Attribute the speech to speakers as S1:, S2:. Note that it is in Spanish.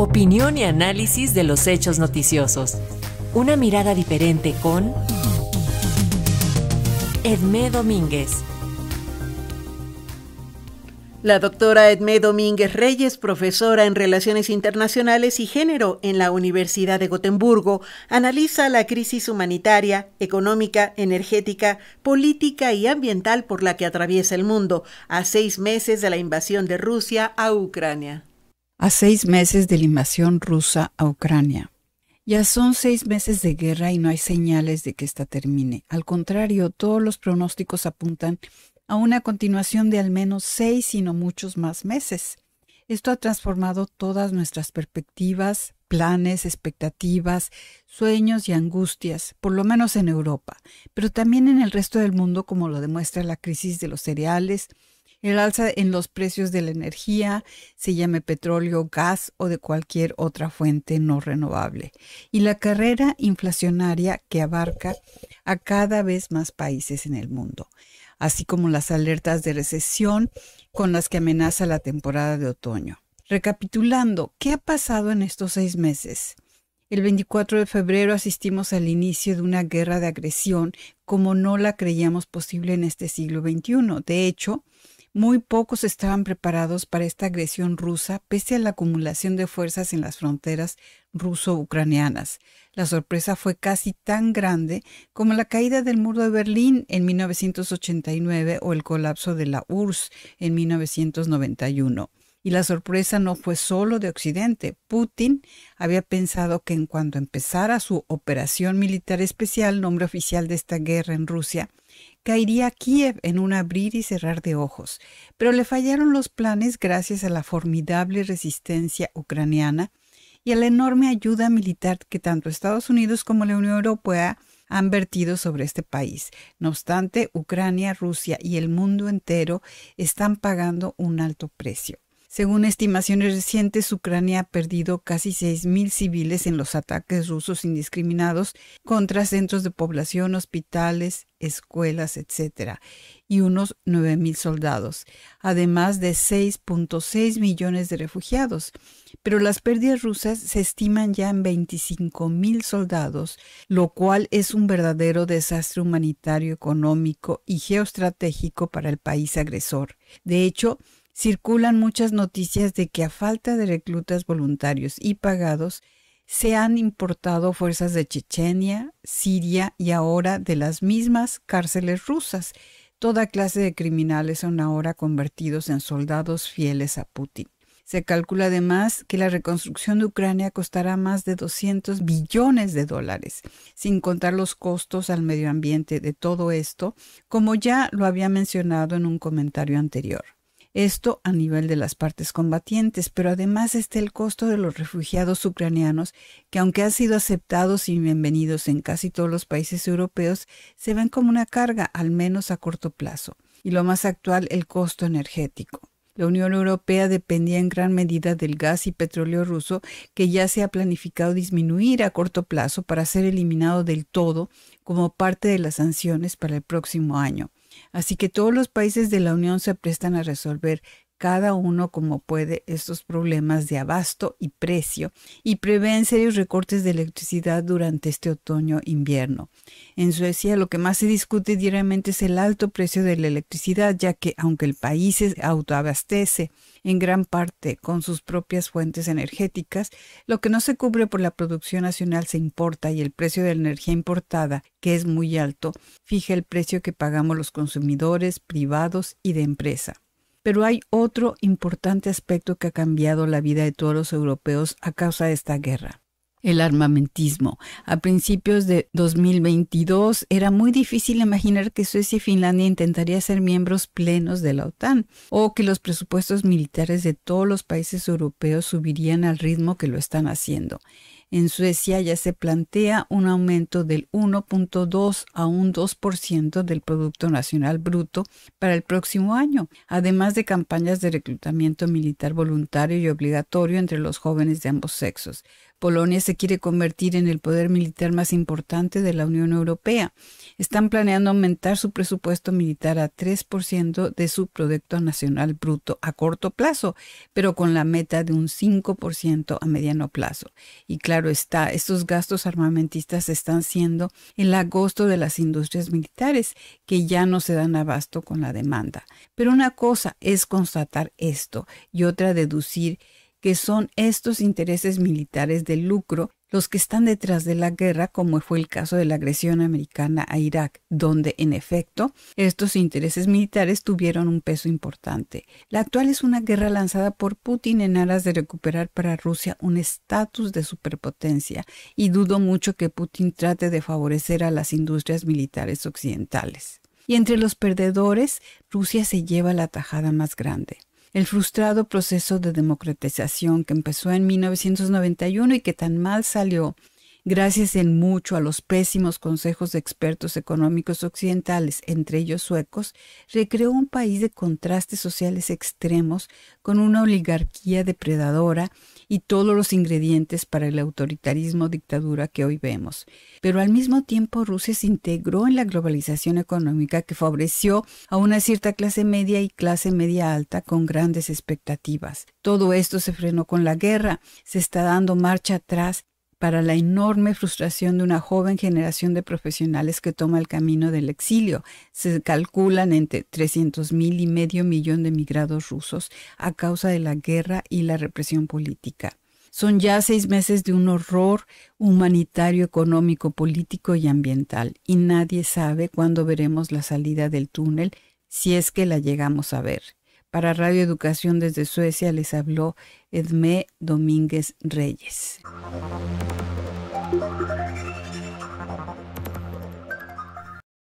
S1: Opinión y análisis de los hechos noticiosos. Una mirada diferente con Edmé Domínguez.
S2: La doctora Edmé Domínguez Reyes, profesora en Relaciones Internacionales y Género en la Universidad de Gotemburgo, analiza la crisis humanitaria, económica, energética, política y ambiental por la que atraviesa el mundo, a 6 meses de la invasión de Rusia a Ucrania.
S3: A 6 meses de la invasión rusa a Ucrania. Ya son 6 meses de guerra y no hay señales de que esta termine. Al contrario, todos los pronósticos apuntan a una continuación de al menos 6, si no muchos más meses. Esto ha transformado todas nuestras perspectivas, planes, expectativas, sueños y angustias, por lo menos en Europa, pero también en el resto del mundo, como lo demuestra la crisis de los cereales, el alza en los precios de la energía, se llame petróleo, gas o de cualquier otra fuente no renovable, y la carrera inflacionaria que abarca a cada vez más países en el mundo, así como las alertas de recesión con las que amenaza la temporada de otoño. Recapitulando, ¿qué ha pasado en estos 6 meses? El 24 de febrero asistimos al inicio de una guerra de agresión como no la creíamos posible en este siglo XXI. De hecho, muy pocos estaban preparados para esta agresión rusa pese a la acumulación de fuerzas en las fronteras ruso-ucranianas. La sorpresa fue casi tan grande como la caída del muro de Berlín en 1989 o el colapso de la URSS en 1991. Y la sorpresa no fue solo de Occidente. Putin había pensado que en cuanto empezara su operación militar especial, nombre oficial de esta guerra en Rusia, caería Kiev en un abrir y cerrar de ojos. Pero le fallaron los planes gracias a la formidable resistencia ucraniana y a la enorme ayuda militar que tanto Estados Unidos como la Unión Europea han vertido sobre este país. No obstante, Ucrania, Rusia y el mundo entero están pagando un alto precio. Según estimaciones recientes, Ucrania ha perdido casi 6.000 civiles en los ataques rusos indiscriminados contra centros de población, hospitales, escuelas, etc., y unos 9.000 soldados, además de 6.6 millones de refugiados. Pero las pérdidas rusas se estiman ya en 25.000 soldados, lo cual es un verdadero desastre humanitario, económico y geoestratégico para el país agresor. De hecho, circulan muchas noticias de que a falta de reclutas voluntarios y pagados, se han importado fuerzas de Chechenia, Siria y ahora de las mismas cárceles rusas. Toda clase de criminales son ahora convertidos en soldados fieles a Putin. Se calcula además que la reconstrucción de Ucrania costará más de $200 billones, sin contar los costos al medio ambiente de todo esto, como ya lo había mencionado en un comentario anterior. Esto a nivel de las partes combatientes, pero además está el costo de los refugiados ucranianos que, aunque han sido aceptados y bienvenidos en casi todos los países europeos, se ven como una carga, al menos a corto plazo. Y lo más actual, el costo energético. La Unión Europea dependía en gran medida del gas y petróleo ruso, que ya se ha planificado disminuir a corto plazo para ser eliminado del todo como parte de las sanciones para el próximo año. Así que todos los países de la Unión se prestan a resolver cada uno como puede estos problemas de abasto y precio y prevén serios recortes de electricidad durante este otoño-invierno. En Suecia lo que más se discute diariamente es el alto precio de la electricidad, ya que aunque el país se autoabastece en gran parte con sus propias fuentes energéticas, lo que no se cubre por la producción nacional se importa y el precio de la energía importada, que es muy alto, fija el precio que pagamos los consumidores privados y de empresa. Pero hay otro importante aspecto que ha cambiado la vida de todos los europeos a causa de esta guerra: el armamentismo. A principios de 2022 era muy difícil imaginar que Suecia y Finlandia intentarían ser miembros plenos de la OTAN o que los presupuestos militares de todos los países europeos subirían al ritmo que lo están haciendo. En Suecia ya se plantea un aumento del 1.2 a un 2% del Producto Nacional Bruto para el próximo año, además de campañas de reclutamiento militar voluntario y obligatorio entre los jóvenes de ambos sexos. Polonia se quiere convertir en el poder militar más importante de la Unión Europea. Están planeando aumentar su presupuesto militar a 3% de su Producto Nacional Bruto a corto plazo, pero con la meta de un 5% a mediano plazo. Y claro está, estos gastos armamentistas están siendo el agosto de las industrias militares, que ya no se dan abasto con la demanda. Pero una cosa es constatar esto y otra deducir que son estos intereses militares de lucro los que están detrás de la guerra, como fue el caso de la agresión americana a Irak, donde, en efecto, estos intereses militares tuvieron un peso importante. La actual es una guerra lanzada por Putin en aras de recuperar para Rusia un estatus de superpotencia, y dudo mucho que Putin trate de favorecer a las industrias militares occidentales. Y entre los perdedores, Rusia se lleva la tajada más grande. El frustrado proceso de democratización que empezó en 1991 y que tan mal salió, gracias en mucho a los pésimos consejos de expertos económicos occidentales, entre ellos suecos, recreó un país de contrastes sociales extremos con una oligarquía depredadora y todos los ingredientes para el autoritarismo dictadura que hoy vemos. Pero al mismo tiempo Rusia se integró en la globalización económica que favoreció a una cierta clase media y clase media alta con grandes expectativas. Todo esto se frenó con la guerra, se está dando marcha atrás para la enorme frustración de una joven generación de profesionales que toma el camino del exilio. Se calculan entre 300,000 y medio millón de migrados rusos a causa de la guerra y la represión política. Son ya 6 meses de un horror humanitario, económico, político y ambiental, y nadie sabe cuándo veremos la salida del túnel, si es que la llegamos a ver. Para Radio Educación desde Suecia les habló Edmé Domínguez Reyes.